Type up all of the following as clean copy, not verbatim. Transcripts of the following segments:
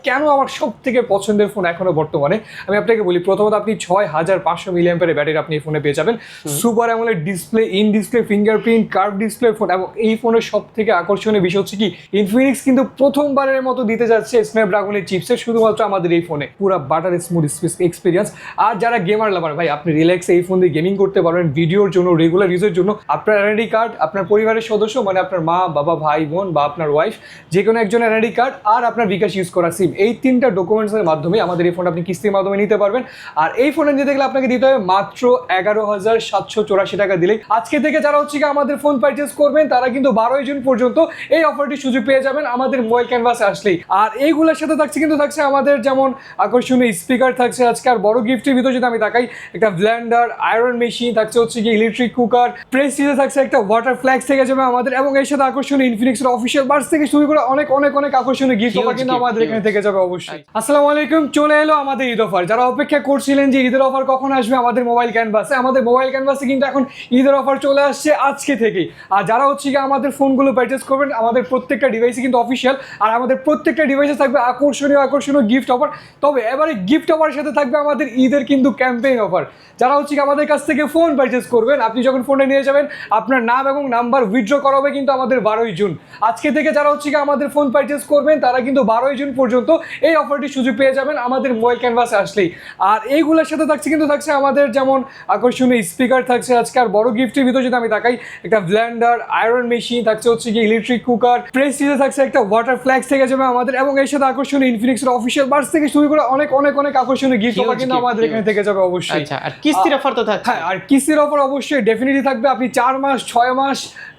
কেন আমার সবথেকে পছন্দের ফোন এখনো বর্তমানে আমি আপনাকে বলি, প্রথমত আপনি 6500 মিলিঅ্যাম্পিয়ারের ব্যাটারি আপনি এই ফোনে পেয়ে যাবেন। Super AMOLED display, in display fingerprint, curve display phone. এবং এই ফোনের সবথেকে আকর্ষণীয় বিষয় হচ্ছে কি, ইনফিনিক্স কিন্তু প্রথমবারের মতো দিতে যাচ্ছে স্ন্যাপড্রাগনের চিপসেট শুধুমাত্র আমাদের এই ফোনে। পুরো বাটার স্মুথ এক্সপিরিয়েন্স। আর যারা গেমার লাভার ভাই, আপনি রিল্যাক্সে এই ফোন দিয়ে গেমিং করতে পারবেন, ভিডিওর জন্য, রেগুলার ইউজের জন্য। আপনার এনআইডি কার্ড, আপনার পরিবারের সদস্য মানে আপনার মা বাবা ভাই বোন বা আপনার ওয়াইফ, যে কোনো একজন এনআইডি কার্ড আর আপনার বিকাশ ইউজ করা সিম, এই তিনটা ডকুমেন্টসের মাধ্যমে আমাদের এই ফোন আপনি কিস্তির মাধ্যমে নিতে পারবেন। আর এই ফোনে নিতে গেলে আপনাকে দিতে হবে মাত্র 11,784 টাকা দিলেই। আজকে থেকে যারা হচ্ছে কি আমাদের ফোন পারচেজ করবেন তারা কিন্তু 12 জুন পর্যন্ত এই অফারটির সুযোগ পেয়ে যাবেন আমাদের মোবাইল ক্যানভাসে আসলেই। আর এইগুলোর সাথে থাকছে আমাদের যেমন আকর্ষণীয় স্পিকার থাকছে আজকে। আর বড় গিফটের ভিতরে যদি আমি তাকাই, একটা ব্লেন্ডার, আয়রন মেশিন থাকছে, হচ্ছে কি ইলেকট্রিক কুকার, প্রেস্টিজে থাকছে একটা ওয়াটার ফ্ল্যাক্স থেকে যাবে আমাদের। এবং এর সাথে আকর্ষণীয় ইনফিনিক্সের অফিসিয়াল বার্স থেকে শুরু করে অনেক অনেক অনেক আকর্ষণীয় গিফট কিন্তু আমাদের এখানে থেকে যাবে অবশ্যই। আসসালামু আলাইকুম, চলে এলো আমাদের ঈদ অফার। যারা অপেক্ষা করছিলেন যে ঈদের অফার কখন আসবে আমাদের মোবাইল ক্যানভাসে, আমাদের মোবাইল ক্যানভাসে কিন্তু এখন ঈদের অফার চলে আসছে আজকে থেকেই। আর যারা হচ্ছে কি আমাদের ফোনগুলো পারচেজ করবেন, আমাদের প্রত্যেকটা ডিভাইসে কিন্তু অফিসিয়াল, আর আমাদের প্রত্যেকটা ডিভাইসে থাকবে আকর্ষণীয় গিফট অফার। তবে এবারে গিফট অফারের সাথে থাকবে আমাদের ঈদের কিন্তু ক্যাম্পেইন অফার। যারা হচ্ছে কি আমাদের কাছ থেকে ফোন পারচেজ করবেন, আপনি যখন ফোনটা নিয়ে যাবেন আপনার নাম এবং নাম্বার উইথড্র করা হবে কিন্তু আমাদের 12 জুন। আজকে থেকে যারা হচ্ছে কি আমাদের ফোন পারচেজ করবেন তারা কিন্তু 12 জুন পর্যন্ত এই অফারটির সুযোগ পেয়ে যাবেন আমাদের মোবাইল ক্যানভাসে আসলেই। আর এইগুলোর সাথে থাকছে আমাদের যেমন আকর্ষণীয় স্পিকার থাকছে আজকে। আর বড় গিফটের ভিতরে যদি আমি তাকাই, একটা ব্লেন্ডার, আয়রন মেশিন থাকছে, হচ্ছে কি ইলেকট্রিক কুকার, প্রেস্টিজে থাকছে একটা ওয়াটার ফ্ল্যাক্স থেকে যাবে আমাদের। এবং এর সাথে আকর্ষণীয় ইনফিনিক্সের অফিসিয়াল বার্স থেকে শুরু করে অনেক অনেক অনেক আকর্ষণীয় গিফট কিন্তু আমাদের এখানে থেকে যাবে অবশ্যই। আচ্ছা, আর কিস্তির অফার তো থাকছে। হ্যাঁ, আর কিস্তির অফার অবশ্যই ডেফিনেটলি থাকবে। আপনি 4 মাস, 6 মাস,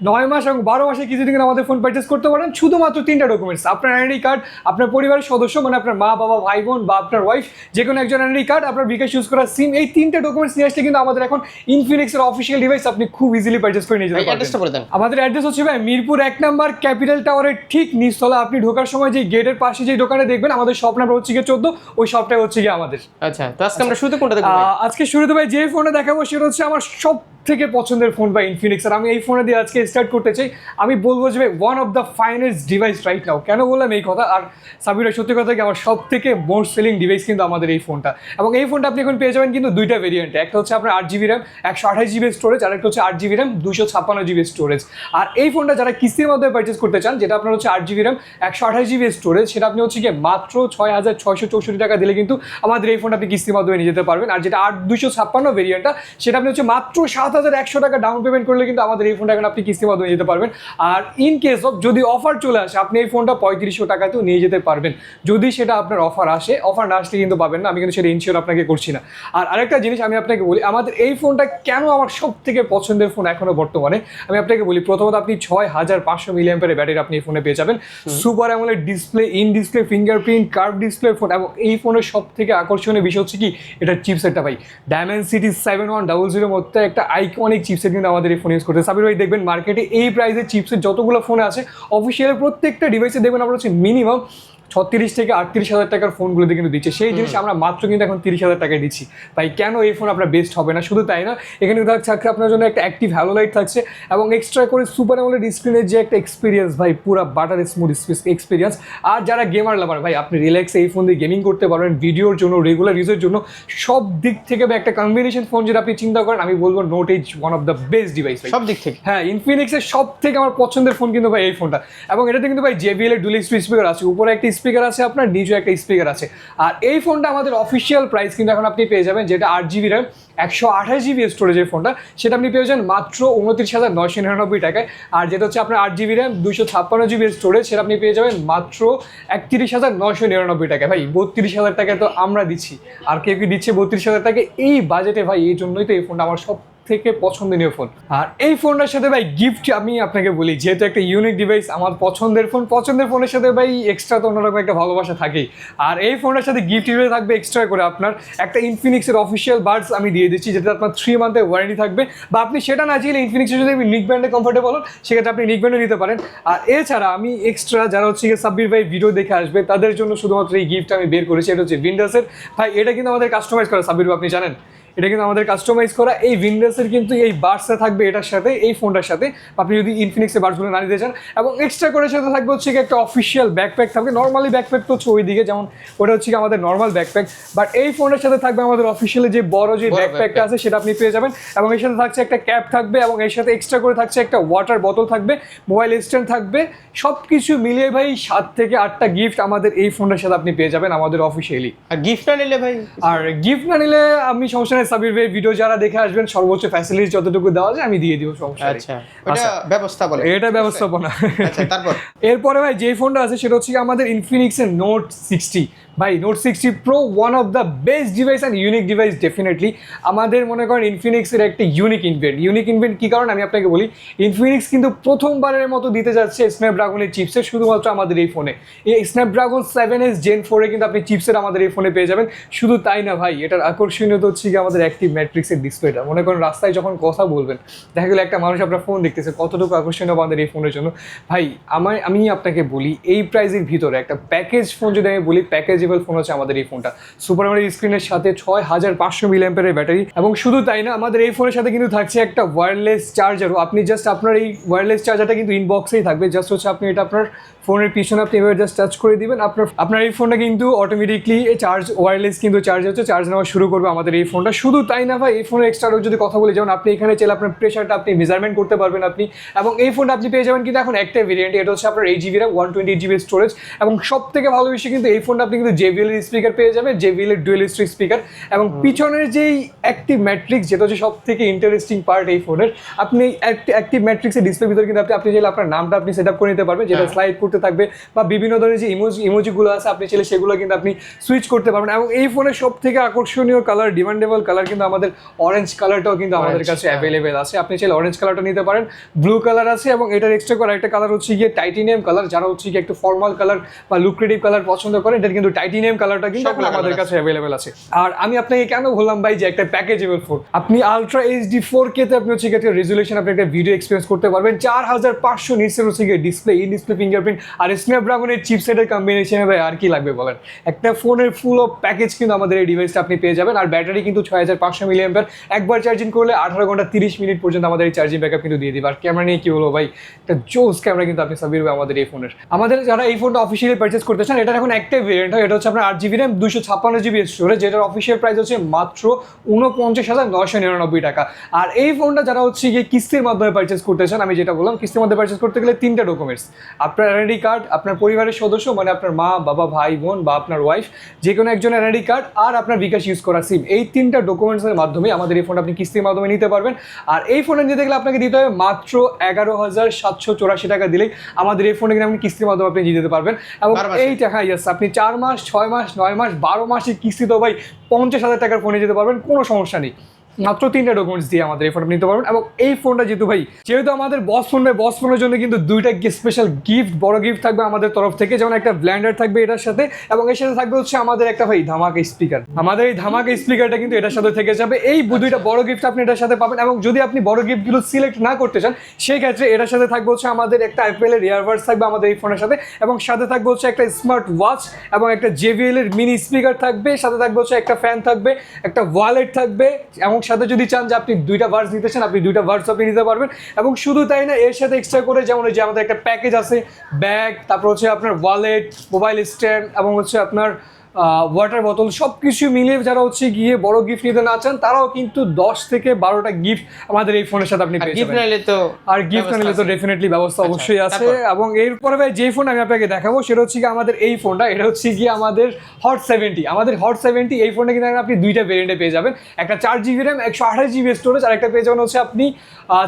9 মাস এবং 12 মাসে কিস্তি কিন্তু আমাদের ফোন পারচেজ করতে পারেন শুধুমাত্র 3টা ডকুমেন্টস, আপনার এনআইডি কার্ড, আপনার পরিবারের সদস্য মানে আপনার মা বাবা ভাই বোন বা আপনার ওয়াইফ, যে কোনো একজন এনআইডি কার্ড, আপনার বিকাশ ইউজ করা সিম, এই 3টে ডকুমেন্টস নিয়ে আসলে কিন্তু আমাদের এখন ইনফিনিক্সের অফিসিয়াল ডিভাইস আপনি খুব ইজিলি পারচেজ করে নিয়ে যেতে পারবেন। আমাদের অ্যাড্রেস হচ্ছে ভাই মিরপুর 1 নাম্বার ক্যাপিটাল টাওয়ারের ঠিক নিচতলা। আপনি ঢোকার সময় যে গেটের পাশে যে দোকানে দেখবেন আমাদের শপ নাম্বার হচ্ছে গিয়ে 14, ওই শপটাই হচ্ছে গিয়ে আমাদের। আচ্ছা, তো আজকে আমরা শুরুতে কোনটা দেখব? আজকে শুরুতে ভাই যে ফোনটা দেখাবো সেটা হচ্ছে আমার সব থেকে পছন্দের ফোন বা ইনফিনিক্স। আর আমি এই ফোনে দিয়ে আজকে স্টার্ট করতে চাই। আমি বলবো যে one of the finest device right now. কেন বললাম এই কথা? আর সাবিরা সত্যি কথা কি, আমার সব থেকে মোস্ট সেলিং ডিভাইস কিন্তু আমাদের এই ফোনটা। এবং এই ফোনটা আপনি এখন পেয়ে যাবেন কিন্তু দুইটা ভেরিয়েন্টে। একটা হচ্ছে আপনার 8GB র্যাম 128GB স্টোরেজ, আর একটা হচ্ছে 8GB র্যাম 256GB স্টোরেজ। আর এই ফোনটা যারা কিস্তির মাধ্যমে পারচেজ করতে চান, যেটা আপনার হচ্ছে 8GB র্যাম 128GB স্টোরেজ, সেটা আপনি হচ্ছে গিয়ে মাত্র 6,664 টাকা দিলে কিন্তু আমাদের এই ফোনটা আপনি কিস্তির মাধ্যমে নিয়ে যেতে পারবেন। আর যেটা 256 ভেরিয়েন্টটা, সেটা আপনি হচ্ছে মাত্র 7,100 টাকা ডাউন পেমেন্ট করলে কিন্তু আমাদের এই ফোনটা এখন আপনি কিস্তির মাধ্যমে নিয়ে যেতে পারবেন। আর ইন কেস অফ যদি অফার চলে আসে, আপনি এই ফোনটা 3500 টাকাতেও নিয়ে যেতে পারবেন, যদি সেটা আপনার অফার আসে। অফার না আসলে কিন্তু পাবেন না, আমি কিন্তু সেটা ইনশিওর আপনাকে করছি না। আর আরেকটা জিনিস আমি আপনাকে বলি, আমাদের এই ফোনটা কেন আমার সব থেকে পছন্দের ফোন এখনো বর্তমানে আমি আপনাকে বলি, প্রথমত আপনি 6500 মিলিঅ্যাম্পিয়ারের ব্যাটারি আপনি এই ফোনে পেয়ে যাবেন। Super AMOLED display, in display fingerprint, curve display phone. এবং এই ফোনের সব থেকে আকর্ষণীয় বিষয় হচ্ছে কি, এটার চিপসেটটা ভাই ডায়মেনসিটি 7100 মধ্যে একটা আইকনিক চিপসেট কিন্তু আমাদের এই ফোন ইউজ করতে। সাবির ভাই দেখবেন মার্কেটে এই প্রাইসের চিপসেট যতগুলো ফোনে আছে, অফিসিয়াল প্রত্যেকটা ডিভাইসে দেখবেন আমরা হচ্ছে মিনিমাম 36 থেকে 38 হাজার টাকার ফোনগুলোতে কিন্তু দিচ্ছে। সেই জিনিস আমরা মাত্র কিন্তু এখন 30,000 টাকায় দিচ্ছি। ভাই কেন এই ফোন আপনার বেস্ট হবে না? শুধু তাই না, এখানে থাকছে আপনার জন্য একটা অ্যাক্টিভ হ্যালো লাইট থাকছে, এবং এক্সট্রা করে সুপার অ্যামোলেড স্ক্রিনের যে একটা এক্সপিরিয়েন্স ভাই, পুরো বাটার স্মুথ এক্সপিরিয়েন্স। আর যারা গেমার লাভার ভাই, আপনি রিল্যাক্সে এই ফোন দিয়ে গেমিং করতে পারবেন, ভিডিওর জন্য, রেগুলার ইউজের জন্য, সব দিক থেকে একটা কম্বিনেশন ফোন যেটা আপনি চিন্তা করেন, আমি বলবো note as one of the best device সব দিক থেকে। হ্যাঁ, ইনফিনিক্সের সব থেকে আমার পছন্দের ফোন কিন্তু ভাই এই ফোনটা। এবং এটাতে কিন্তু ভাই JBL এর ডুয়াল স্পিকার আছে, উপরে একটা স্পিকার আছে, আপনার নিচে একটা স্পিকার আছে। আর এই ফোনটা আমাদের অফিসিয়াল প্রাইস কিন্তু এখন আপনি পেয়ে যাবেন, যেটা 8GB র্যাম 128GB স্টোরেজের ফোনটা, সেটা আপনি পেয়ে যাবেন মাত্র 29,999 টাকায়। আর যেটা হচ্ছে আপনার 8GB র্যাম 256GB স্টোরেজ, সেটা আপনি পেয়ে যাবেন মাত্র 31,999 টাকায়। ভাই 32,000 টাকায় তো আমরা দিচ্ছি, আর কেউ কি দিচ্ছে 32,000 টাকায় এই বাজেটে? ভাই এই জন্যই তো এই ফোনটা আমার সব থেকে পছন্দনীয় ফোন। আর এই ফোনটার সাথে ভাই গিফট আমি আপনাকে বলি, যেহেতু একটা ইউনিক ডিভাইস, আমার পছন্দের ফোনের সাথে ভাই এক্সট্রা তো অন্যরকম একটা ভালোবাসা থাকেই। আর এই ফোনটার সাথে গিফট হিসেবে থাকবে এক্সট্রা করে আপনার একটা ইনফিনিক্সের অফিসিয়াল বাডস আমি দিয়ে দিচ্ছি, যেটা আপনার 3 মান্থের ওয়ারেন্টি থাকবে। বা আপনি সেটা না চাইলে ইনফিনিক্সের যদি নিক ব্যান্ডে কমফোর্টেবল হন, সেক্ষেত্রে আপনি নিক ব্যান্ডে নিতে পারেন। আর এছাড়া আমি এক্সট্রা যারা হচ্ছে সাব্বির ভাই ভিডিও দেখে আসবে তাদের জন্য শুধুমাত্র এই গিফট আমি বের করেছি। এটা হচ্ছে উইন্ডোজের ভাই, এটা কিন্তু আমাদের কাস্টমাইজ করা সাব্বির ভাই, আপনি জানেন এটা কিন্তু আমাদের কাস্টমাইজ করা। এই উইন্ডোজের কিন্তু এই বার্সটা থাকবে এটার সাথে, এই ফোনটার সাথে আপনি যদি ইনফিনিক্সের বার্সগুলো না নিতে চান। এবং এক্সট্রা করে সাথে থাকবে হচ্ছে একটা অফিসিয়াল ব্যাকপ্যাক থাকবে। নর্মালি ব্যাকপ্যাক তো হচ্ছে ওইদিকে, যেমন ওটা হচ্ছে আমাদের নর্মাল ব্যাকপ্যাক, বাট এই ফোনের সাথে থাকবে আমাদের অফিসিয়ালি যে বড় যে ব্যাকপ্যাকটা আছে সেটা আপনি পেয়ে যাবেন। এবং এর সাথে থাকছে একটা ক্যাপ থাকবে, এবং এর সাথে এক্সট্রা করে থাকছে একটা ওয়াটার বোতল থাকবে, মোবাইল স্ট্যান্ড থাকবে। সব কিছু মিলিয়ে ভাই 7 থেকে 8টা গিফট আমাদের এই ফোনের সাথে আপনি পেয়ে যাবেন আমাদের অফিসিয়ালি। আর গিফট না নিলে ভাই? আর গিফট না নিলে আমি সমস্যা নেই, সাবির ভাই ভিডিও যারা দেখে আসবেন সর্বোচ্চ ফ্যাসিলিটি যতটুকু দেওয়া যায় আমি দিয়ে দিব, সমস্যা নেই। আচ্ছা, এটা ব্যবস্থা বলে, এটা ব্যবস্থাপনা। আচ্ছা তারপর এরপরে ভাই যে ফোনটা আছে সেটা হচ্ছে আমাদের ইনফিনিক্সের নোট 60। ভাই note 60 pro one of the best device and unique device definitely. আমাদের মনে করেন ইনফিনিক্সের একটা ইউনিক ইনভেন্ট কী কারণ আমি আপনাকে বলি, ইনফিনিক্স কিন্তু প্রথমবারের মতো দিতে যাচ্ছে স্ন্যাপড্রাগনের চিপসেট শুধুমাত্র আমাদের এই ফোনে। এই স্ন্যাপড্রাগন 7S Gen 4 কিন্তু আপনি চিপসেট আমাদের এই ফোনে পেয়ে যাবেন। শুধু তাই না ভাই, এটার আকর্ষণীয়তা হচ্ছে কি আমাদের অ্যাক্টিভ ম্যাট্রিক্সের ডিসপ্লেটা। মনে করেন রাস্তায় যখন কথা বলবেন, দেখা গেলো একটা মানুষ আপনার ফোন দেখতেছে, কতটুকু আকর্ষণীয় আমাদের এই ফোনের জন্য। ভাই আমি আপনাকে বলি, এই প্রাইসের ভিতরে একটা প্যাকেজ ফোন যদি আমি বলি, প্যাকেজেবল ফোন হচ্ছে আমাদের এই ফোনটা। সুপার AMOLED স্ক্রিনের সাথে 6500 মিলিঅ্যাম্পিয়ারের ব্যাটারি, এবং শুধু তাই না আমাদের এই ফোনের সাথে কিন্তু থাকছে একটা ওয়্যারলেস চার্জারও। আপনি জাস্ট আপনার এই ওয়্যারলেস চার্জারটা কিন্তু ইনবক্সেই থাকবে, জাস্ট হচ্ছে আপনি এটা আপনার ফোনের পিছনে আপনি এভাবে জাস্ট টাচ করে দিবেন, আপনার এই ফোনটা কিন্তু অটোমেটিকলি চার্জ ওয়্যারলেস কিন্তু চার্জ নেওয়া শুরু করবে আমাদের এই ফোনটা। শুধু তাই না ভাই, এই ফোনের এক্সট্রা যদি কথা বলি, যেমন আপনি এখানে চাইলে আপনার প্রেশারটা আপনি মেজারমেন্ট করতে পারবেন আপনি। এবং এই ফোনটা আপনি পেয়ে যাবেন কিন্তু এখন একটা ভেরিয়েন্ট, এটা হচ্ছে আপনার 8GB RAM 128GB স্টোরেজ। এবং সব থেকে ভালো বিষয় কিন্তু এই ফোনটা আপনি কিন্তু JBL এর স্পিকার পেয়ে যাবেন, JBL এর ডুয়েল স্ট্রিক স্পিকার। এবং পিছনের যেই অ্যাক্টিভ ম্যাট্রিক্স, যেটা হচ্ছে সব থেকে ইন্টারেস্টিং পার্ট এই ফোনের, আপনি অ্যাক্টিভ ম্যাট্রিক্সের ডিসপ্লের ভিতরে কিন্তু আপনি চাইলে আপনার নামটা আপনি সেট আপ করে নিতে পারবেন, যেটা স্লাইড করতে থাকবে, বা বিভিন্ন ধরনের যে ইমোজিগুলো আছে আপনি চাইলে সেগুলো কিন্তু আপনি সুইচ করতে পারবেন। এবং এই ফোনের সব থেকে আকর্ষণীয় কালার, ডিমান্ডেবল কালার কিন্তু আমাদের অরেঞ্জ কালারটাও কিন্তু আমাদের কাছে অ্যাভেলেবেল আছে। আপনি চাইলে অরেঞ্জ কালারটা নিতে পারেন, ব্লু কালার আছে, এবং এটার এক্সট্রা করে একটা কালার হচ্ছে গিয়ে টাইটেনিয়াম কালার। যারা হচ্ছে গিয়ে একটু ফর্মাল কালার বা লুক্রেটিভ কালার পছন্দ করেন, এটা কিন্তু টাইটেনিয়াম কালারটা কিন্তু আমাদের কাছে অ্যাভেলেবেল আছে। আর আমি আপনাকে কেন বললাম ভাই যে একটা প্যাকেজেবল ফোন, আপনি আলট্রা HD 4K তে আপনি হচ্ছে একটা রেজুলেশন, আপনি একটা ভিডিও এক্সপিরিয়েন্স করতে পারবেন। 4500 নিটসের হচ্ছে গিয়ে ডিসপ্লে, ইন ডিসপ্লে ফিঙ্গারপ্রিন্ট, আর স্ন্যাপড্রাগনের চিপসেটের কম্বিনেশনে ভাই আর কি লাগবে বলেন। একটা ফোনের ফুল অফ প্যাকেজ কিন্তু আমাদের এই ডিভাইসটা আপনি পেয়ে যাবেন। আর ব্যাটারি কিন্তু 6500 মিলিঅ্যাম্পিয়ার, একবার চার্জিং করলে 18 ঘন্টা 30 মিনিট পর্যন্ত আমাদের এই চার্জিং ব্যাকআপ কিন্তু দিয়ে দিবে। আর ক্যামেরা নিয়ে কি বলবো ভাই, একটা জোস ক্যামেরা কিন্তু আপনি সাবির ভাই আমাদের এই ফোনের। আমাদের যারা এই ফোনটা অফিসিয়ালি পারচেস করতে চান, এটার এখন একটা ভেরিয়েন্ট হয়, এটা হচ্ছে আপনার 8GB RAM 256GB স্টোরেজ, যেটার অফিসিয়াল প্রাইস হচ্ছে মাত্র 49,999 টাকা। আর এই ফোনটা যারা হচ্ছে গিয়ে কিস্তির মাধ্যমে পারচেস করতে চান, আমি যেটা বললাম, কিস্তির মধ্যে পারচেস করতে গেলে 3টা ডকুমেন্টস, আপনার এনআইডি কার্ড, আপনার পরিবারের সদস্য মানে আপনার মা বাবা ভাই বোন বা আপনার ওয়াইফ, যে কোনো একজন এনআইডি কার্ড, আর আপনার বিকাশ ইউজ করা সিম, এই 3টা ডকুমেন্টসের মাধ্যমে আমাদের এই ফোনটা আপনি কিস্তির মাধ্যমে নিতে পারবেন। আর এই ফোনে নিতে গেলে আপনাকে দিতে হবে মাত্র 11,784 টাকা দিলেই আমাদের এই ফোনে কিনে আপনি কিস্তির মাধ্যমে আপনি নিয়ে যেতে পারবেন। এবং এই টাকা ইয়াস আপনি 4 মাস 6 মাস 9 মাস 12 মাসের কিস্তি তো ভাই 50,000 টাকার ফোনে যেতে পারবেন, কোনো সমস্যা নেই। মাত্র 3টা ডকুমেন্টস দিয়ে আমাদের এই ফোনটা নিতে পারবেন। এবং এই ফোনটা যেহেতু আমাদের বস ফোনের জন্য কিন্তু 2টা স্পেশাল গিফট, বড় গিফট থাকবে আমাদের তরফ থেকে, যেমন একটা ব্ল্যান্ডার থাকবে এটার সাথে, এবং এর সাথে থাকবে হচ্ছে আমাদের একটা ভাই ধামাকা স্পিকার। আমাদের এই ধামাকা স্পিকারটা কিন্তু এটার সাথে থেকে যাবে। এই 2টা বড় গিফট আপনি এটার সাথে পাবেন। এবং যদি আপনি বড় গিফটগুলো সিলেক্ট না করতে চান, সেই ক্ষেত্রে এটার সাথে থাকবে হচ্ছে আমাদের একটা অ্যাপেলের ইয়ারবাডস থাকবে আমাদের এই ফোনের সাথে, এবং সাথে থাকবে হচ্ছে একটা স্মার্ট ওয়াচ, এবং একটা JBL এর মিনি স্পিকার থাকবে, সাথে থাকবে হচ্ছে একটা ফ্যান থাকবে, একটা ওয়ালেট থাকবে, এবং সাথে যদি চান যে আপনি 2টা ভার্স নিতে চান, আপনি 2টা ভার্স আপনি নিতে পারবেন। এবং শুধু তাই না, এর সাথে এক্সট্রা করে যেমন যে আমাদের একটা প্যাকেজ আছে, ব্যাগ, তারপর হচ্ছে আপনার ওয়ালেট, মোবাইল স্ট্যান্ড, এবং হচ্ছে আপনার ওয়াটার বোতল, সব কিছু মিলিয়ে যারা হচ্ছে গিয়ে বড় গিফট নিতে না চান, তারাও কিন্তু 10 থেকে 12টা গিফট আমাদের এই ফোনের সাথে আপনি পেয়ে যাবেন। আর গিফট নিলে তো ডেফিনেটলি ব্যবস্থা অবশ্যই আছে। এবং এরপরে ভাই যে ফোন আমি আপনাকে দেখাবো সেটা হচ্ছে কি আমাদের এই ফোনটা, এটা হচ্ছে কি আমাদের হট 70। আমাদের হট 70 এই ফোনটা কিন্তু আপনি 2টা ভেরিয়েন্টে পেয়ে যাবেন, একটা 4GB RAM 128GB স্টোরেজ, আর একটা পেয়ে যাবেন হচ্ছে আপনি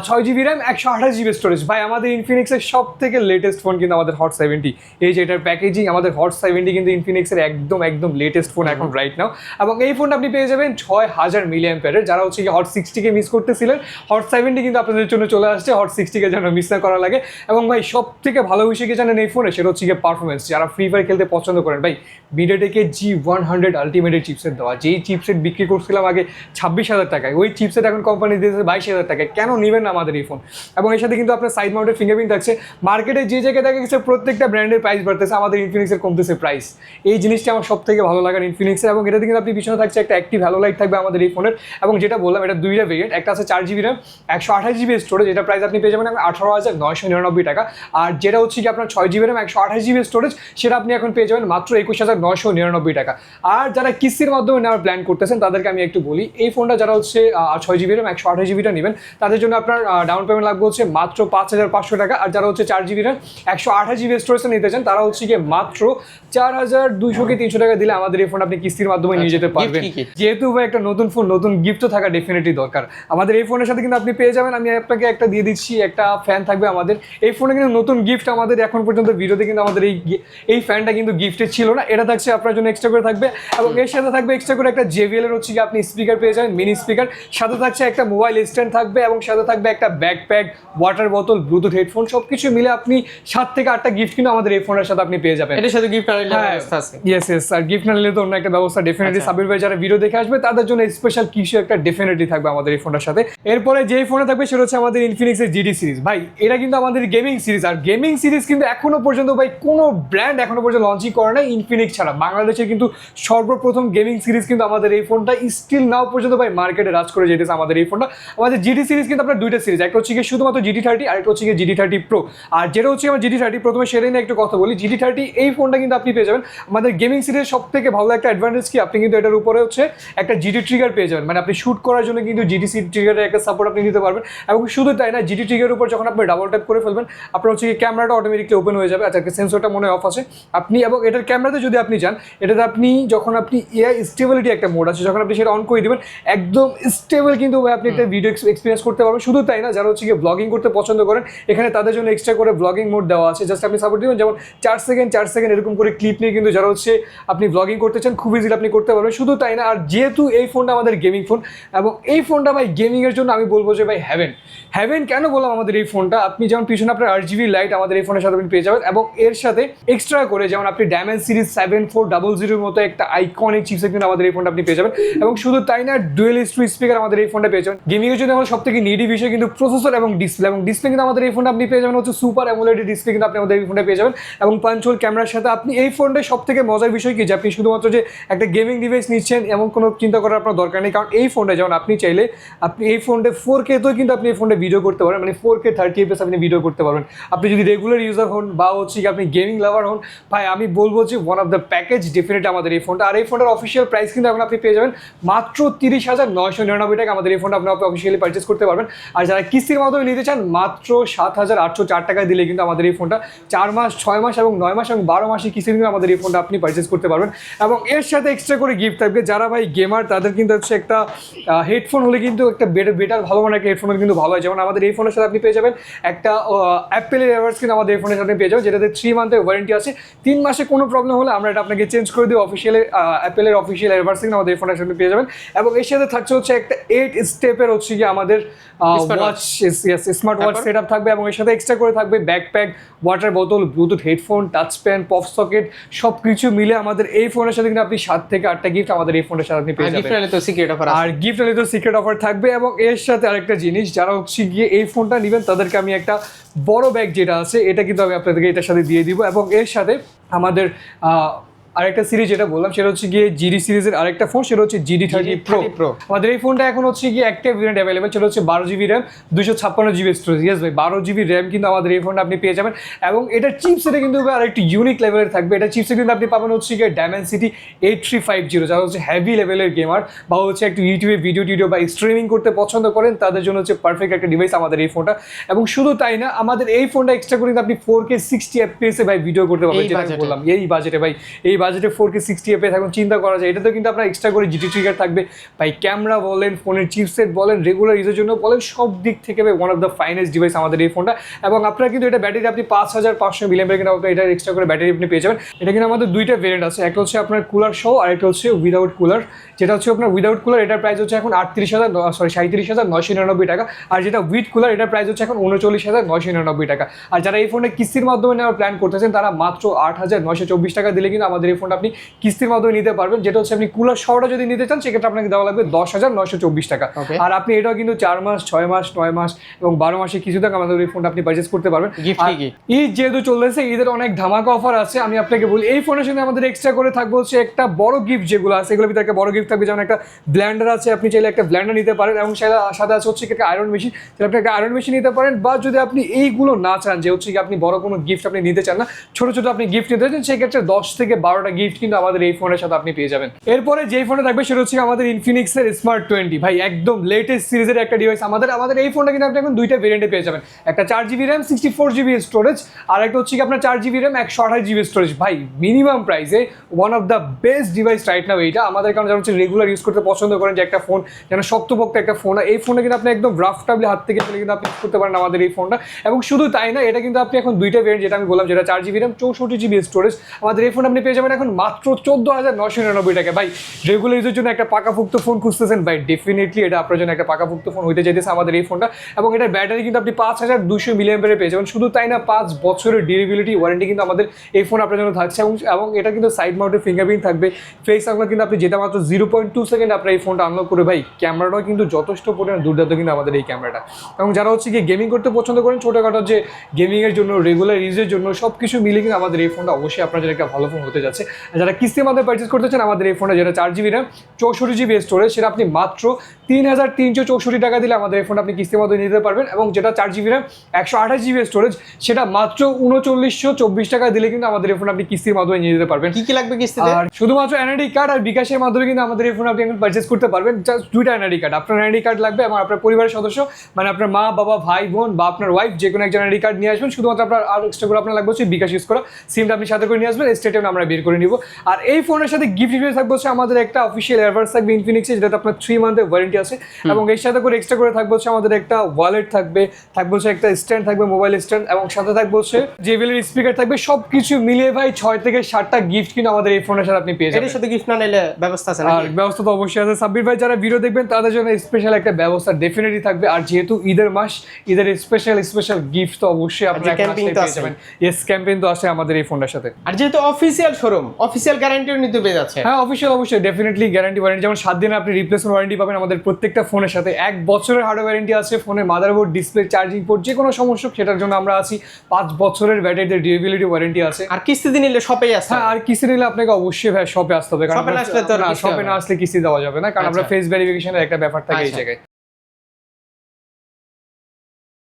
6GB RAM 128GB স্টোরেজ। ভাই আমাদের ইনফিনিক্সের সব থেকে লেটেস্ট ফোন কিন্তু আমাদের হট 70। এই যে এটার প্যাকেজিং, আমাদের হট 70 কিন্তু ইনফিনিক্সের একদম লেটেস্ট ফোন এখন রাইট নাও। এবং এই ফোনটা আপনি পেয়ে যাবেন 6000 মিলিঅ্যাম্পিয়ারের। যারা হচ্ছে কি হট 60কে মিস করতেছিলেন, হট 70 কিন্তু আপনাদের জন্য চলে আসছে, হট 60কে যেন মিস না করা লাগে। এবং ভাই সব থেকে ভালো বিষয় কি জানেন এই ফোনে, সেটা হচ্ছে গিয়ে পারফরমেন্স। যারা ফ্রি ফায়ার খেলতে পছন্দ করেন, ভাই MediaTek G100 আলটিমেটের চিপসেট দেওয়া, যেই চিপসেট বিক্রি করছিলাম আগে 26,000 টাকায়, ওই চিপসেট এখন কোম্পানি দিয়েছে 22,000 টাকায়। কেন নেবেন না আমাদের এই ফোন? এবং এর সাথে কিন্তু আপনার সাইড মাউন্টেড ফিঙ্গারপ্রিন্ট থাকছে। মার্কেটে যে জায়গায় দেখা গেছে প্রত্যেকটা ব্র্যান্ডের প্রাইস বাড়তেছে, আমাদের ইনফিনিক্সের কমতেছে প্রাইস। এই জিনিসটা আমার সব থেকে ভালো লাগার ইনফিনিক্সের, এবং এটাতে কিন্তু আপনি পিছনে থাকছে একটা অ্যাক্টিভ হ্যালো লাইট থাকবে আমাদের এই ফোনের। এবং যেটা বললাম এটা দুইটা ভেরিয়েন্ট, একটা আছে 4GB র্যাম 128GB স্টোরেজ, এটা প্রাইস আপনি পেয়ে যাবেন 18,999 টাকা। আর যেটা হচ্ছে কি আপনার 6GB র্যাম 128GB স্টোরেজ, সেটা আপনি এখন পেয়ে যাবেন মাত্র 21,999 টাকা। আর যারা কিস্তির মাধ্যমে নেওয়ার প্ল্যান করতেছেন তাদেরকে আমি একটু বলি, এই ফোনটা যারা হচ্ছে 6GB র্যাম 128GBটা নেবেন তাদের জন্য আপনার ডাউন পেমেন্ট লাগবে হচ্ছে মাত্র 5,500 টাকা। আর যারা হচ্ছে 4GB র্যাম 128GB স্টোরেজটা নিতে চান তারা হচ্ছে গিয়ে মাত্র 4,200 কি 300 টাকা দিলে আমাদের এই ফোন আপনি কিস্তির মাধ্যমে নিয়ে যেতে পারবেন। যেহেতু ভাই একটা নতুন ফোন, নতুন গিফটও থাকা ডেফিনেটলি দরকার। আমাদের এই ফোনের সাথে কিন্তু আপনি পেয়ে যাবেন, আমি আপনাকে একটা দিয়ে দিচ্ছি, একটা ফ্যান থাকবে আমাদের এই ফোনে। কিন্তু নতুন গিফট আমাদের এখন পর্যন্ত ভিডিওতে কিন্তু আমাদের এই ফ্যানটা কিন্তু গিফটেড ছিল না, এটা থাকছে আপনার জন্য এক্সট্রা করে থাকবে। এবং এর সাথে থাকবে এক্সট্রা করে একটা JBL এর হচ্ছে কি আপনি স্পিকার পেয়ে যাবেন, মিনি স্পিকার, সাথে থাকছে একটা মোবাইল স্ট্যান্ড থাকবে, এবং সাথে থাকবে একটা ব্যাকপ্যাক, ওয়াটার বোতল, ব্লুটুথ হেডফোন, সবকিছু মিলে আপনি 7 থেকে 8টা গিফট কিন্তু আমাদের এই ফোনের সাথে আপনি পেয়ে যাবেন। এটার সাথে গিফট আনার ব্যবস্থা আছে। ইয়েস ইয়েস, আর গিফট না নিলে তো অন্য একটা ব্যবস্থা ডেফিনেটলি সাবির ভাই যারা ভিডিও দেখে আসবে তাদের জন্য স্পেশাল কিছু একটা ডেফিনেটলি থাকবে আমাদের এই ফোনটার সাথে। এরপরে যেই ফোনে থাকবে সেটা হচ্ছে আমাদের ইনফিনিক্সের GT সিরিজ। ভাই এটা কিন্তু আমাদের গেমিং সিরিজ, আর গেমিং সিরিজ কিন্তু এখনো পর্যন্ত ভাই কোনো ব্র্যান্ড এখনো পর্যন্ত লঞ্চই করে না ইনফিনিক্স ছাড়া। বাংলাদেশে কিন্তু সর্বপ্রথম গেমিং সিরিজ কিন্তু আমাদের এই ফোনটা স্টিল নাও পর্যন্ত ভাই মার্কেটে রাজ করে যেতেছে আমাদের এই ফোনটা। আমাদের GT সিরিজ কিন্তু আপনার দুইটা সিরিজ, একটা হচ্ছে গিয়ে শুধুমাত্র GT30 আর একটা হচ্ছে গিয়ে GT30 Pro। আর যেটা হচ্ছে আমার GT30, প্রথমে সেটাই নিয়ে একটু কথা বলি। GT30 এই ফোনটা কিন্তু আপনি পেয়ে যাবেন আমাদের গেমিং সিরিজের সব থেকে ভালো একটা অ্যাডভান্টেজ কি, আপনি কিন্তু এটার উপরে হচ্ছে একটা GT ট্রিগার পেয়ে যাবেন, মানে আপনি শুট করার জন্য কিন্তু GT ট্রিগারের একটা সাপোর্ট আপনি নিতে পারবেন। এবং শুধু তাই না, GT ট্রিগারের উপর যখন আপনি ডাবল ট্যাপ করে ফেলবেন আপনার হচ্ছে ক্যামেরাটা অটোমেটিকলি ওপেন হয়ে যাবে। আচ্ছা, সেন্সরটা মনে হয় অফ আছে আপনি, এবং এটার ক্যামেরাতে যদি আপনি যান, এটাতে আপনি যখন আপনি AI স্টেবিলিটি একটা মোড আছে, যখন আপনি সেটা অন করে দিবেন একদম স্টেবল কিন্তু আপনি একটা ভিডিও এক্সপিরিয়েন্স করতে পারবেন। শুধু তাই না, যারা হচ্ছে গিয়ে ব্লগিং করতে পছন্দ করেন এখানে তাদের জন্য এক্সট্রা করে ব্লগিং মোড দেওয়া আছে। জাস্ট আপনি সাপোর্ট দিবেন, যেমন 4 সেকেন্ড এরকম করে ক্লিপ নিয়ে কিন্তু যারা হচ্ছে আপনি ব্লগিং করতে চান খুব ইজিলি আপনি করতে পারবেন। শুধু তাই না, আর যেহেতু এই ফোনটা আমাদের গেমিং ফোন, এবং এই ফোনটা ভাই গেমিংয়ের জন্য আমি বলবো যে ভাই হ্যাভেন কেন বললাম আমাদের এই ফোনটা, আপনি যেমন পিছনে আপনার RGB লাইট আমাদের এই ফোনের সাথে আপনি পেয়ে যাবেন, এবং এর সাথে এক্সট্রা করে যেমন আপনি Dimensity 7400 মতো একটা আইকনিক চিপসেট কিন্তু আমাদের এই ফোনটা আপনি পেয়ে যাবেন। এবং শুধু তাই না, ডুয়েল স্পিকার আমাদের এই ফোনটা পেয়ে যাবেন। গেমিংয়ের জন্য আমার সব থেকে নিডি বিষয় কিন্তু প্রসেসর এবং ডিসপ্লে, এবং ডিসপ্লে কিন্তু আমাদের এই ফোনটা আপনি পেয়ে যাবেন হচ্ছে সুপার অ্যামোলেড ডিসপ্লে কিন্তু আপনি আমাদের এই ফোনটা পেয়ে যাবেন, এবং পাঞ্চ হোল ক্যামেরার সাথে। আপনি এই ফোনটায় সব থেকে মজার বিষয় কি, যে আপনি শুধুমাত্র যে একটা গেমিং ডিভাইস নিচ্ছেন এমন কোনো চিন্তা করার আপনার দরকার নেই, কারণ এই ফোনটা যেমন আপনি চাইলে আপনি এই ফোনটা 4K তেও কিন্তু আপনি এই ফোনটা ভিডিও করতে পারেন, মানে 4K 30fps আপনি ভিডিও করতে পারবেন। আপনি যদি রেগুলার ইউজার হন বা হচ্ছে কি আপনি গেমিং লাভার হন, ভাই আমি বলবো যে one of the package definitely আমাদের এই ফোনটা। আর এই ফোনটার অফিসিয়াল প্রাইস কিন্তু এখন আপনি পেয়ে যাবেন মাত্র 30,999 টাকা। আমাদের এই ফোনটা আপনি অফিসিয়ালি পারচেস করতে পারবেন। আর যারা কিস্তির মাধ্যমে নিতে চান মাত্র 7,804 টাকা দিলে কিন্তু আমাদের এই ফোনটা 4 মাস, 6 মাস এবং 9 মাস এবং 12 মাসের কিস্তি কিন্তু আমাদের এই ফোনটা আপনি পারচেস করতে পারবেন। এবং এর সাথে এক্সট্রা করে গিফট থাকবে। যারা ভাই গেমার তাদের কিন্তু হচ্ছে একটা হেডফোন হলে কিন্তু একটা বেটার ভালো মানের একটা হেডফোন কিন্তু ভালো হয়। যেমন আমাদের এই ফোনের সাথে আপনি পেয়ে যাবেন একটা অ্যাপেলের এয়ারবাডস কিন্তু আমাদের এই ফোনের সাথে পেয়ে যাবেন, যেটাতে 3 মান্থের ওয়ারেন্টি আছে। 3 মাসে কোনো প্রবলেম হলে আমরা এটা আপনাকে চেঞ্জ করে দিই। অ্যাপেলের অফিসিয়াল এয়ারবাডস কিন্তু আমাদের এই ফোনের সাথে পেয়ে যাবেন। এবং এর সাথে থাকছে হচ্ছে একটা 8 স্টেপের হচ্ছে কি আমাদের স্মার্ট ওয়াচ সেট আপ থাকবে, এবং এর সাথে এক্সট্রা করে থাকবে ব্যাকপ্যাক, ওয়াটার বোতল, Bluetooth headphone, touch pen, pop socket, সব কিছু মিলে আমাদের এই ফোনের সাথে কিন্তু আপনি 7 থেকে 8টা গিফট আমাদের এই ফোনের সাথে আপনি পেয়ে যাবেন। আর গিফট নিলে তো সিক্রেট অফার থাকবে। এবং এর সাথে আরেকটা জিনিস, যারা হচ্ছে গিয়ে এই ফোনটা নেবেন তাদেরকে আমি একটা বড় ব্যাগ যেটা আছে এটা কিন্তু আমি আপনাদেরকে এটার সাথে দিয়ে দিব। এবং এর সাথে আমাদের আরেকটা সিরিজ যেটা বললাম সেটা হচ্ছে গিয়ে GT সিরিজের আরেকটা ফোন, সেটা হচ্ছে GT30 Pro। আমাদের এই ফোনটা এখন হচ্ছে গিয়ে একটা ভেরিয়েন্ট অ্যাভেলেবেল, সেটা হচ্ছে 12GB RAM 256GB storage. Yes ভাই, 12GB র্যাম কিন্তু আমাদের এই ফোনটা আপনি পেয়ে যাবেন। এবং এটা চিপসেটে কিন্তু আরেকটি ইউনিক লেভেলের থাকবে। এটা চিপসে কিন্তু আপনি পাবেন হচ্ছে গিয়ে Dimensity 8350, যারা হচ্ছে হেভি লেভেলের গেমার বা হচ্ছে একটু ইউটিউবে ভিডিও বা স্ট্রিমিং করতে পছন্দ করেন তাদের জন্য হচ্ছে পারফেক্ট একটা ডিভাইস আমাদের এই ফোনটা। এবং শুধু তাই না, আমাদের এই ফোনটা এক্সট্রা করে কিন্তু আপনি 4K 60fps ভাই ভিডিও করতে পারবেন, যেটা আমি বললাম এই বাজেটে ভাই, এই বাজেটে 4K 60fps এখন চিন্তা করা যায়। এটাতে কিন্তু আপনার এক্সট্রা করে GT ট্রিগার থাকবে ভাই, ক্যামেরা বলেন, ফোনের চিপসেট বলেন, রেগুলার ইউজের জন্য বলেন, সব দিক থেকে ভাই one of the finest device আমাদের এই ফোনটা। এবং আপনারা কিন্তু এটা ব্যাটারি আপনি 5,500 মিলিঅ্যাম্পিয়ার কিন্তু এটা এক্সট্রা করে ব্যাটারি আপনি পেয়ে যাবেন। এটা কিন্তু আমাদের দুইটা ভেরিয়েন্ট আছে, একটা হচ্ছে আপনার কুলার সহ আর একটা হচ্ছে উইদাউট কুলার। যেটা হচ্ছে আপনার উইদাউট কুলার এটার প্রাইস হচ্ছে এখন 37,999 টাকা, আর যেটা উইথ কুলার এটার প্রাইস হচ্ছে এখন 39,999 টাকা। আর যারা এই ফোনে কিস্তির মাধ্যমে নেওয়ার প্ল্যান করতেছেন তারা মাত্র 8,924 টাকা দিলে কিন্তু আমাদের এই ফোনটা আপনি কিস্তির মাধ্যমে নিতে পারবেন, যেটা হচ্ছে আপনি কুলার সহটা যদি নিতে চান সেক্ষেত্রে আপনাকে দেওয়া লাগবে 10,924 টাকা। Okay. আর আপনি এটাও কিন্তু 4 মাস, 6 মাস, 9 মাস এবং 12 মাসে কিছু টাকা আমাদের এই ফোনটা আপনি পারচেস করতে পারবেন। Gift আর কি? ঈদ যেহেতু চলতেছে, ঈদের অনেক ধামাকা অফার আছে। আমি আপনাকে বলি এই ফোনের সঙ্গে আমাদের এক্সট্রা করে থাকবে হচ্ছে একটা বড় গিফট, যেগুলো আছে এগুলোর ভিতরে একটা বড় গিফট থাকবে, যেমন একটা ব্লেন্ডার আছে, আপনি চাইলে একটা ব্লেন্ডার নিতে পারেন, এবং সাথে আছে হচ্ছে একটা আয়রন মেশিন, তাহলে আপনি একটা আয়রন মেশিন নিতে পারেন। বা যদি আপনি এইগুলো না চান, যে হচ্ছে কি আপনি বড় কোনো গিফট আপনি নিতে চান না, ছোট ছোট আপনি গিফট নিতে চান, সেক্ষেত্রে 10 থেকে 12টা গিফট কিন্তু আমাদের এই ফোনের সাথে আপনি পেয়ে যাবেন। এরপরে যেই ফোনটা থাকবে সেটা হচ্ছে আমাদের ইনফিনিক্সের স্মার্ট 20 ভাই, একদম লেটেস্ট সিরিজের একটা ডিভাইস। আমাদের এই ফোনটা কিন্তু আপনি এখন দুইটা ভেরিয়েন্টে পেয়ে যাবেন, একটা 4GB RAM 64GB স্টোরেজ, আর একটা হচ্ছে কি আপনার 4GB RAM 128GB স্টোরেজ। ভাই মিনিমাম প্রাইসে one of the best device right now এইটা আমাদের, কারণ যারা হচ্ছে রেগুলার ইউজ করতে পছন্দ করেন, যে একটা ফোন যেন শক্তপোক্ত একটা ফোন, এই ফোনটা কিন্তু আপনি একদম রাফটাবলি হাত থেকে ফেলে কিন্তু আপনি ইউজ করতে পারেন আমাদের এই ফোনটা। এবং শুধু তাই না, এটা কিন্তু আপনি এখন দুইটা ভেরিয়েন্ট, যেটা আমি বললাম, যেটা 4GB RAM 64GB স্টোরেজ, আমাদের এই ফোন আপনি পেয়ে যাবেন এখন মাত্র 14,999 টাকা। ভাই রেগুলার ইউজের জন্য একটা পাকাপোক্ত ফোন খুঁজতেছেন ভাই, ডেফিনেটলি এটা আপনার জন্য একটা পাকাপোক্ত ফোন হইতে চাইতেছে আমাদের এই ফোনটা। এবং এটার ব্যাটারি কিন্তু আপনি 5200 mAh পেয়ে যাবেন। শুধু তাই না, 5 বছরের ডিউরেবিলিটি ওয়ারেন্টি কিন্তু আমাদের এই ফোন আপনার জন্য থাকছে। এবং এটা কিন্তু সাইড মাউন্টেড ফিঙ্গারপ্রিন্ট থাকবে, ফেস আনলক কিন্তু আপনি যেটা মাত্র 0.2 সেকেন্ড আপনার এই ফোনটা আনলক করে। ভাই ক্যামেরাটাও কিন্তু যথেষ্ট পরিমাণ দুর্দান্ত কিন্তু আমাদের এই ক্যামেরাটা। এবং যারা হচ্ছে কি গেমিং করতে পছন্দ করেন, ছোটোখাটো যে গেমিংয়ের জন্য, রেগুলার ইউজের জন্য, সব কিছু মিলে কিন্তু আমাদের এই ফোনটা অবশ্যই আপনার জন্য একটা ভালো ফোন হতে যাচ্ছে। আর যারা কিস্তির মাধ্যমে পারচেস করতে চান আমাদের এই ফোনটা, যেটা 4GB RAM 64GB স্টোরেজ, সেটা আপনি মাত্র 3,364 টাকা দিলে আমাদের এই ফোনটা আপনি কিস্তির মাধ্যমে নিতে পারবেন। এবং যেটা 4GB RAM 128GB স্টোরেজ, সেটা মাত্র 3924 টাকা দিলে কিন্তু আমাদের এই ফোন আপনি কিস্তির মাধ্যমে নিয়ে যেতে পারবেন। কি কি লাগবে কিস্তিতে? আর শুধুমাত্র এনআইডি কার্ড আর বিকাশের মাধ্যমে কিন্তু আমাদের এই ফোন আপনি এখন পারচেস করতে পারবেন। জাস্ট দুইটা এনআইডি কার্ড, আপনার এনআইডি কার্ড লাগবে এবং আপনার পরিবারের সদস্য, মানে আপনার মা, বাবা, ভাই, বোন বা আপনার ওয়াইফ, যে কোনো একজন এনআইডি কার্ড নিয়ে আসবেন। শুধুমাত্র আপনার আর এক্সট্রা করে আপনার লাগবে হচ্ছে বিকাশ ইউজ করা সিমটা আপনি সাথে করে নিয়ে আসবেন, স্টেটমেন্ট আমরা বের করে নিব। আর এই ফোনের সাথে গিফট হিসেবে থাকবে হচ্ছে আমাদের একটা অফিসিয়াল এয়ারবাডস থাকবে ইনফিনিক্সের, যেটা আপনার 3 মান্থের ওয়ারেন্টি আছে। এবং এর সাথে করে এক্সট্রা করে থাকবে হচ্ছে আমাদের একটা ওয়ালেট থাকবে হচ্ছে একটা স্ট্যান্ড থাকবে, মোবাইল স্ট্যান্ড, এবং সাথে থাকবে হচ্ছে JBL এর স্পিকার থাকবে। সবকিছু মিলিয়ে ভাই 6 থেকে 7টা গিফট কিন্তু আমাদের এই ফোনের সাথে আপনি পেয়ে যাবেন। এর সাথে গিফট না নিলে ব্যবস্থা আছে আর ব্যবস্থা তো অবশ্যই আছে। সাব্বির ভাই যারা ভিডিও দেখবেন তাদের জন্য স্পেশাল একটা ব্যবস্থা ডেফিনেটলি থাকবে। আর যেহেতু ঈদের মাস, ঈদের স্পেশাল গিফট তো অবশ্যই আপনারা ক্যাম্পেইন তো আছে। ইয়েস, ক্যাম্পেইন তো আছে আমাদের এই ফোনটার সাথে। আর যেহেতু অফিসিয়াল শোরুম, অফিসিয়াল গ্যারান্টিও নিতে পেয়ে যাচ্ছে। হ্যাঁ অবশ্যই ডেফিনেটলি গ্যারান্টি ওয়ারেন্টি, যেমন 7 দিনের আপনি রিপ্লেসমেন্ট ওয়ারেন্টি পাবেন আমাদের প্রত্যেকটা ফোনের সাথে। 1 বছরের হার্ডওয়্যার ওয়ারেন্টি আছে, ফোনের মাদারবোর্ড, ডিসপ্লে, চার্জিং পোর্ট, যে কোনো সমস্যা সেটার জন্য আমরা আছি। 5 বছরের ব্যাটারির ডিউরেবিলিটি ওয়ারেন্টি আছে। আর কিস্তিতে নিলে শপেই আসছে। হ্যাঁ, আর কিস্তি নিলে আপনাকে অবশ্যই ভাই শপে আসতে হবে, কারণ শপে না আসলে তো শপে না আসলে কিস্তি দেওয়া যাবে না, কারণ আমরা ফেস ভেরিফিকেশনের একটা ব্যাপার থাকে এই জায়গায়।